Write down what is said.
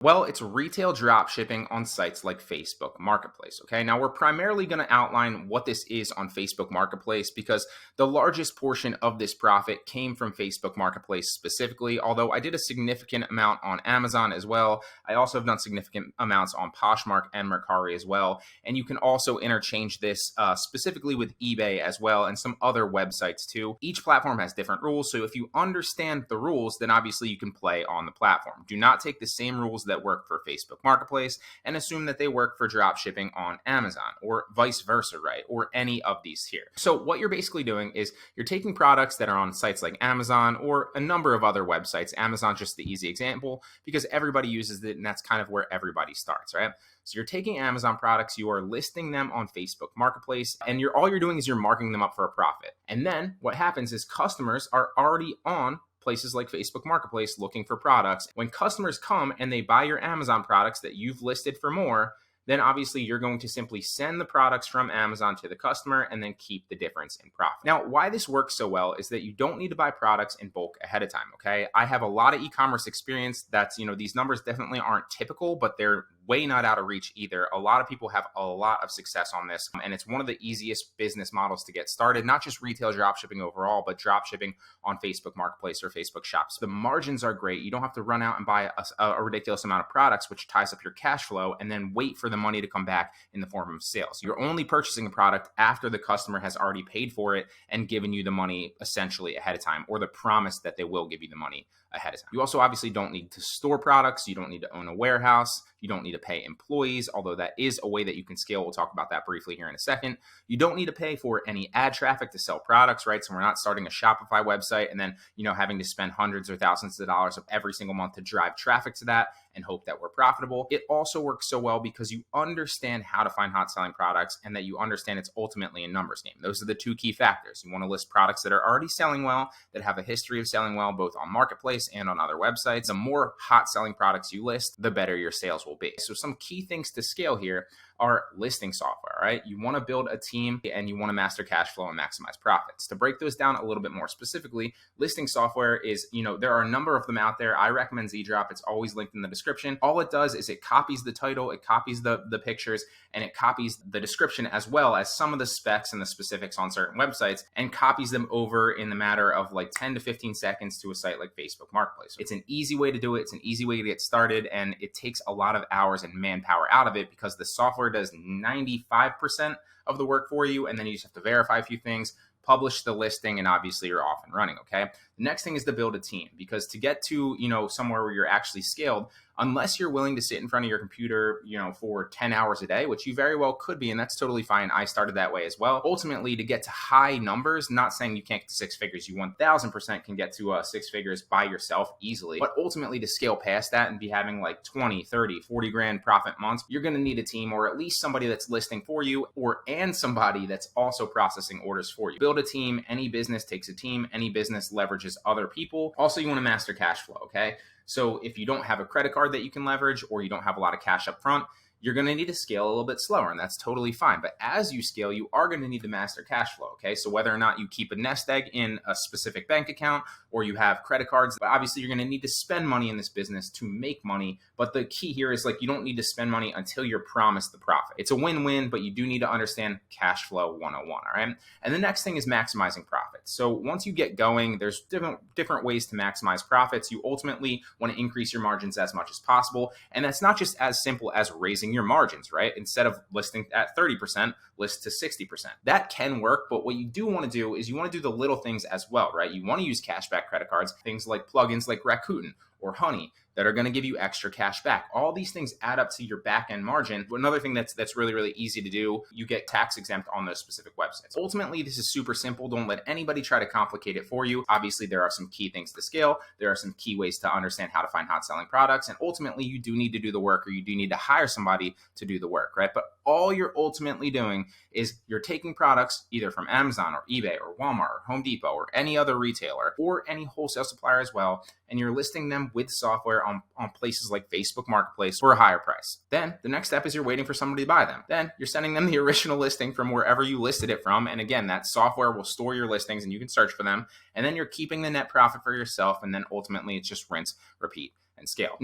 Well, it's retail drop shipping on sites like Facebook Marketplace. Okay. Now, we're primarily going to outline what this is on Facebook Marketplace because the largest portion of this profit came from Facebook Marketplace specifically, although I did a significant amount on Amazon as well. I also have done significant amounts on Poshmark and Mercari as well. And you can also interchange this specifically with eBay as well and some other websites too. Each platform has different rules. So if you understand the rules, then obviously you can play on the platform. Do not take the same rules that work for Facebook Marketplace and assume that they work for drop shipping on Amazon or vice versa, right? Or any of these here. So what you're basically doing is you're taking products that are on sites like Amazon or a number of other websites. Amazon's just the easy example because everybody uses it and that's kind of where everybody starts, right? So you're taking Amazon products, you are listing them on Facebook Marketplace, and all you're doing is you're marking them up for a profit. And then what happens is customers are already on places like Facebook Marketplace looking for products. When customers come and they buy your Amazon products that you've listed for more, then obviously you're going to simply send the products from Amazon to the customer and then keep the difference in profit. Now, why this works so well is that you don't need to buy products in bulk ahead of time, okay? I have a lot of e-commerce experience that's, these numbers definitely aren't typical, but they're way not out of reach either. A lot of people have a lot of success on this, and it's one of the easiest business models to get started, not just retail dropshipping overall, but dropshipping on Facebook Marketplace or Facebook Shops. The margins are great. You don't have to run out and buy a ridiculous amount of products, which ties up your cash flow, and then wait for the money to come back in the form of sales. You're only purchasing a product after the customer has already paid for it and given you the money essentially ahead of time, or the promise that they will give you the money ahead of time. You also obviously don't need to store products. You don't need to own a warehouse. You don't need to pay employees, although that is a way that you can scale. We'll talk about that briefly here in a second. You don't need to pay for any ad traffic to sell products, right? So we're not starting a Shopify website and then, having to spend hundreds or thousands of dollars of every single month to drive traffic to that and hope that we're profitable. It also works so well because you understand how to find hot selling products and that you understand it's ultimately a numbers game. Those are the two key factors. You want to list products that are already selling well, that have a history of selling well, both on Marketplace and on other websites. The more hot selling products you list, the better your sales will be. So some key things to scale here are listing software, right? You want to build a team and you want to master cash flow and maximize profits. To break those down a little bit more specifically, listing software is, there are a number of them out there. I recommend ZDrop. It's always linked in the description. All it does is it copies the title, it copies the pictures, and it copies the description as well as some of the specs and the specifics on certain websites and copies them over in the matter of like 10 to 15 seconds to a site like Facebook Marketplace. It's an easy way to do it. It's an easy way to get started, and it takes a lot of hours and manpower out of it because the software does 95% of the work for you, and then you just have to verify a few things, publish the listing, and obviously you're off and running, okay? The next thing is to build a team, because to get to, somewhere where you're actually scaled, unless you're willing to sit in front of your computer, for 10 hours a day, which you very well could be, and that's totally fine. I started that way as well. Ultimately, to get to high numbers, not saying you can't get to six figures, you 1000% can get to six figures by yourself easily, but ultimately to scale past that and be having like 20, 30, 40 grand profit months, you're going to need a team, or at least somebody that's listing for you, and somebody that's also processing orders for you. Build a team. Any business takes a team. Any business leverages other people. Also, you want to master cash flow, okay? So if you don't have a credit card that you can leverage, or you don't have a lot of cash up front, you're going to need to scale a little bit slower, and that's totally fine. But as you scale, you are going to need to master cash flow, okay? So whether or not you keep a nest egg in a specific bank account or you have credit cards, obviously you're going to need to spend money in this business to make money. But the key here is you don't need to spend money until you're promised the profit. It's a win-win, but you do need to understand cash flow 101, all right? And the next thing is maximizing profits. So once you get going, there's different ways to maximize profits. You ultimately want to increase your margins as much as possible. And that's not just as simple as raising your margins, right? Instead of listing at 30%, list to 60%. That can work, but what you do want to do is you want to do the little things as well, right? You want to use cashback credit cards, things like plugins like Rakuten or Honey that are going to give you extra cash back. All these things add up to your back end margin. Another thing that's really, really easy to do, you get tax exempt on those specific websites. Ultimately, this is super simple. Don't let anybody try to complicate it for you. Obviously, there are some key things to scale. There are some key ways to understand how to find hot selling products. And ultimately, you do need to do the work, or you do need to hire somebody to do the work, right? But all you're ultimately doing is you're taking products either from Amazon or eBay or Walmart or Home Depot or any other retailer or any wholesale supplier as well, and you're listing them with software on places like Facebook Marketplace for a higher price. Then the next step is you're waiting for somebody to buy them. Then you're sending them the original listing from wherever you listed it from. And again, that software will store your listings and you can search for them. And then you're keeping the net profit for yourself. And then ultimately it's just rinse, repeat, and scale.